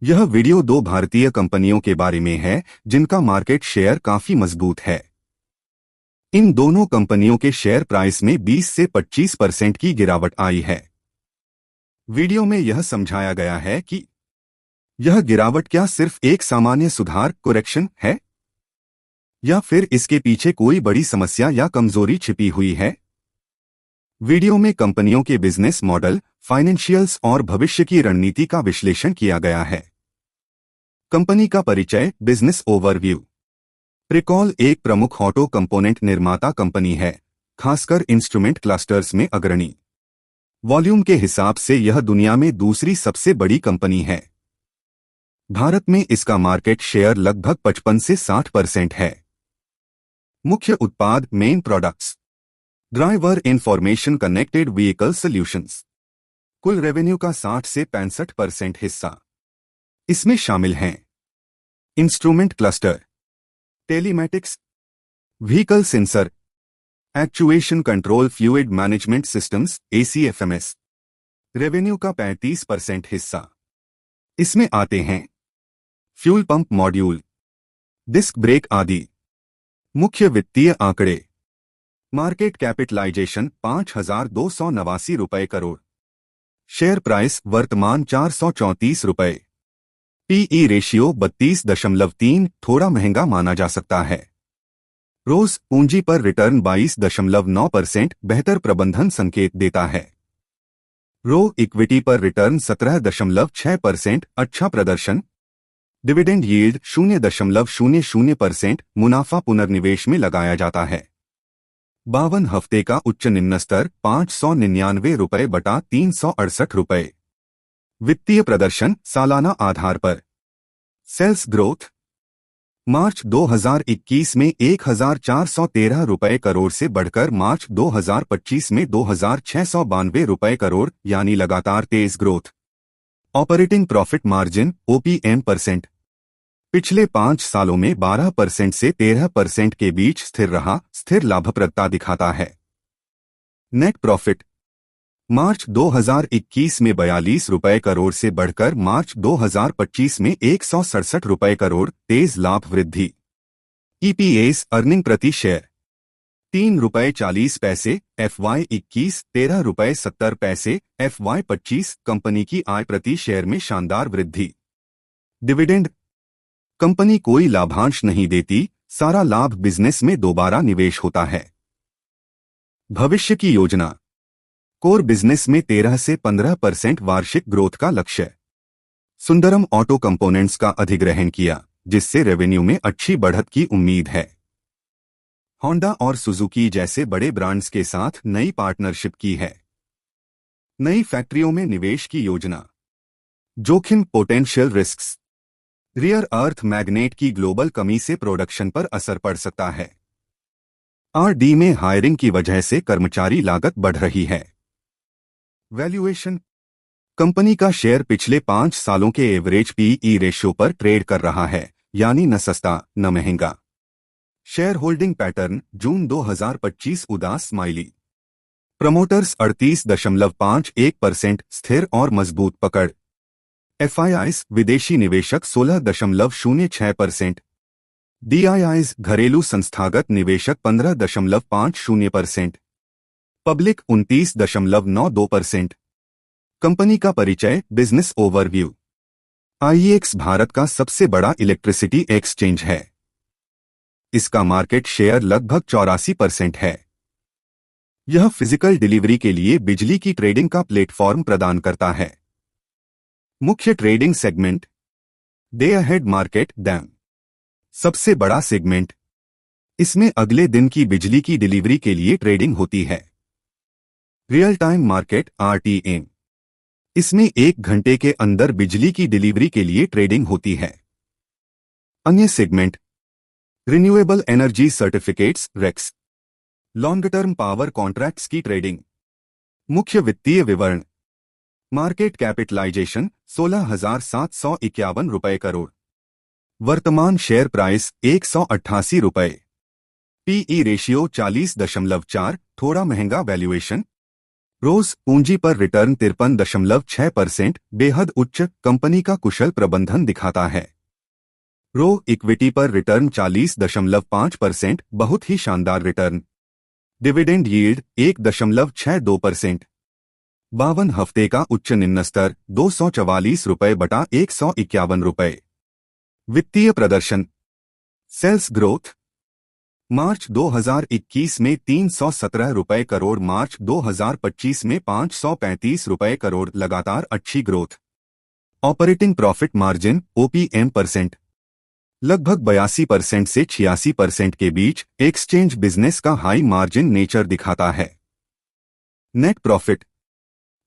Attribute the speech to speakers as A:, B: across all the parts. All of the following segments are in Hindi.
A: यह वीडियो दो भारतीय कंपनियों के बारे में है जिनका मार्केट शेयर काफी मजबूत है। इन दोनों कंपनियों के शेयर प्राइस में 20 से 25% की गिरावट आई है। वीडियो में यह समझाया गया है कि यह गिरावट क्या सिर्फ एक सामान्य सुधार करेक्शन है या फिर इसके पीछे कोई बड़ी समस्या या कमजोरी छिपी हुई है। वीडियो में कंपनियों के बिजनेस मॉडल, फाइनेंशियल्स और भविष्य की रणनीति का विश्लेषण किया गया है। कंपनी का परिचय, बिजनेस ओवरव्यू। रिकॉल एक प्रमुख ऑटो कंपोनेंट निर्माता कंपनी है, खासकर इंस्ट्रूमेंट क्लस्टर्स में अग्रणी। वॉल्यूम के हिसाब से यह दुनिया में दूसरी सबसे बड़ी कंपनी है। भारत में इसका मार्केट शेयर लगभग 55 से 60% है। मुख्य उत्पाद, main products, driver information connected vehicle solutions. कुल रेवेन्यू का 60 से 65% हिस्सा इसमें शामिल हैं। Instrument cluster, telematics, vehicle sensor, actuation control, fluid management systems ACFMS। Revenue का 35% हिस्सा इसमें आते हैं। Fuel pump module, disk brake आदि। मुख्य वित्तीय आंकड़े, मार्केट कैपिटलाइजेशन 5,289 रुपए करोड़, शेयर प्राइस वर्तमान 434 रुपए, PE रेशियो 32.3, थोड़ा महंगा माना जा सकता है। रोज पूंजी पर रिटर्न 22.9%, बेहतर प्रबंधन संकेत देता है। रो इक्विटी पर रिटर्न 17.6%, अच्छा प्रदर्शन। डिविडेंड यील्ड 0.00%, मुनाफा पुनर्निवेश में लगाया जाता है। 52 हफ्ते का उच्च निम्न स्तर 599 रुपए बटा 368 रुपए। वित्तीय प्रदर्शन सालाना आधार पर। सेल्स ग्रोथ, मार्च 2021 में 1,413 रुपए करोड़ से बढ़कर मार्च 2025 में 2,692 रुपए करोड़, यानी लगातार तेज growth. Operating profit margin OPM%, पिछले 5 सालों में 12% से 13% के बीच स्थिर रहा, स्थिर लाभप्रदता दिखाता है। नेट प्रॉफिट, मार्च 2021 में 42 रुपए करोड़ से बढ़कर मार्च 2025 में 167 रुपए करोड़, तेज लाभ वृद्धि। EPS अर्निंग प्रति शेयर 3 रुपए 40 पैसे, FY21 13 रुपए 70 पैसे, FY25 कंपनी की आय प्रति शेयर में शानदार वृद्धि। डिविडेंड, कंपनी कोई लाभांश नहीं देती, सारा लाभ बिजनेस में दोबारा निवेश होता है। भविष्य की योजना, कोर बिजनेस में 13 से 15% वार्षिक ग्रोथ का लक्ष्य। सुंदरम ऑटो कंपोनेंट्स का अधिग्रहण किया, जिससे रेवेन्यू में अच्छी बढ़त की उम्मीद है। होंडा और सुजुकी जैसे बड़े ब्रांड्स के साथ नई पार्टनरशिप की है। नई फैक्ट्रियों में निवेश की योजना। जोखिम, potential risks, rear earth magnet की ग्लोबल कमी से प्रोडक्शन पर असर पड़ सकता है। R&D में हायरिंग की वजह से कर्मचारी लागत बढ़ रही है। वैल्यूएशन, कंपनी का शेयर पिछले 5 सालों के एवरेज PE रेशियो पर ट्रेड कर रहा है, यानी न सस्ता न महंगा। शेयर होल्डिंग पैटर्न, जून 2025 उदास स्माइली। प्रमोटर्स 38.51%, स्थिर और मजबूत पकड़। FIIs विदेशी निवेशक 16.06%, DIIs घरेलू संस्थागत निवेशक 15.50%, पब्लिक 29.92%। कंपनी का परिचय, बिजनेस ओवरव्यू। IEX भारत का सबसे बड़ा इलेक्ट्रिसिटी एक्सचेंज है। इसका मार्केट शेयर लगभग 84% है। यह फिजिकल डिलीवरी के लिए बिजली की ट्रेडिंग का प्लेटफॉर्म प्रदान करता है। मुख्य trading segment, day ahead market, dam, सबसे बड़ा सेगमेंट। इसमें अगले दिन की बिजली की डिलीवरी के लिए ट्रेडिंग होती है। रियल टाइम मार्केट, RTM, इसमें 1 घंटे के अंदर बिजली की डिलीवरी के लिए ट्रेडिंग होती है। अन्य segment, renewable energy certificates, RECs, long term power contracts की ट्रेडिंग। मुख्य वित्तीय विवरण, मार्केट कैपिटलाइजेशन 16,751 रुपए करोड़, वर्तमान शेयर प्राइस 188 रुपए, PE रेशियो 40.4, थोड़ा महंगा वैल्यूएशन। रोज पूंजी पर रिटर्न 53.6%, बेहद उच्च, कंपनी का कुशल प्रबंधन दिखाता है। रो इक्विटी पर रिटर्न 40.5%, बहुत ही शानदार रिटर्न। Dividend yield 1.62%। 52 हफ्ते का उच्च निम्न स्तर ₹244 बटा ₹151। वित्तीय प्रदर्शन। सेल्स ग्रोथ मार्च 2021 में ₹317 करोड़, मार्च 2025 में ₹535 करोड़, लगातार अच्छी growth. Operating profit margin OPM percent लगभग 82% से 86% के बीच, एक्सचेंज बिजनेस का हाई मार्जिन नेचर दिखाता है। नेट प्रॉफिट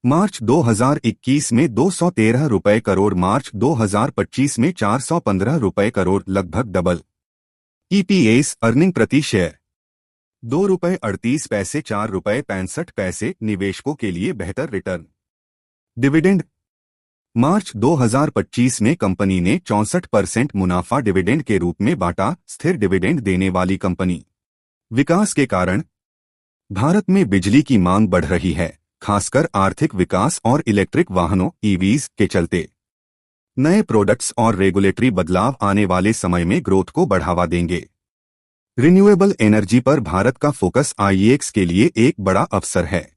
A: मार्च 2021 में ₹213 करोड़, मार्च 2025 में ₹415 करोड़, लगभग डबल। EPS अर्निंग प्रति शेयर ₹2.38, ₹4.65, निवेशकों के लिए बेहतर रिटर्न। डिविडेंड मार्च 2025 में कंपनी ने 64% मुनाफा डिविडेंड के रूप में बांटा, स्थिर डिविडेंड देने वाली कंपनी। विकास के कारण भारत में बिजली की मांग बढ़ रही है, खासकर आर्थिक विकास और इलेक्ट्रिक वाहनों EVs के चलते। नए प्रोडक्ट्स और रेगुलेटरी बदलाव आने वाले समय में ग्रोथ को बढ़ावा देंगे। रिन्यूएबल एनर्जी पर भारत का फोकस IEX के लिए एक बड़ा अवसर है।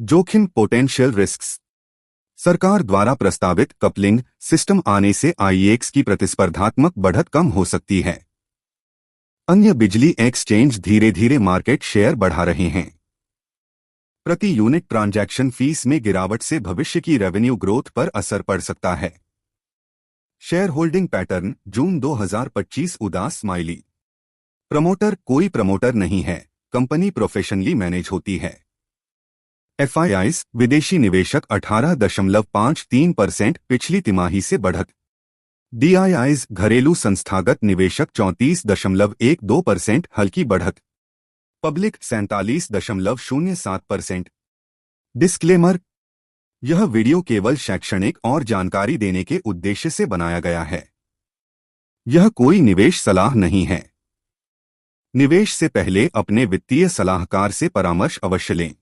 A: जोखिम पोटेंशियल रिस्क्स सरकार द्वारा प्रस्तावित कपलिंग सिस्टम आने से IEX की प्रतिस्पर्धात्मक बढ़त कम हो सकती है। अन्य बिजली एक्सचेंज धीरे धीरे मार्केट शेयर बढ़ा रहे हैं। प्रति यूनिट ट्रांजैक्शन फीस में गिरावट से भविष्य की रेवेन्यू ग्रोथ पर असर पड़ सकता है। शेयर होल्डिंग पैटर्न जून 2025 उदास स्माइली। प्रमोटर कोई प्रमोटर नहीं है, कंपनी प्रोफेशनली मैनेज होती है। FIIs विदेशी निवेशक 18.53%, पिछली तिमाही से बढ़त। DIIs घरेलू संस्थागत निवेशक 34.12%, हल्की बढ़त। पब्लिक 47.07%। डिस्क्लेमर, यह वीडियो केवल शैक्षणिक और जानकारी देने के उद्देश्य से बनाया गया है। यह कोई निवेश सलाह नहीं है। निवेश से पहले अपने वित्तीय सलाहकार से परामर्श अवश्य लें।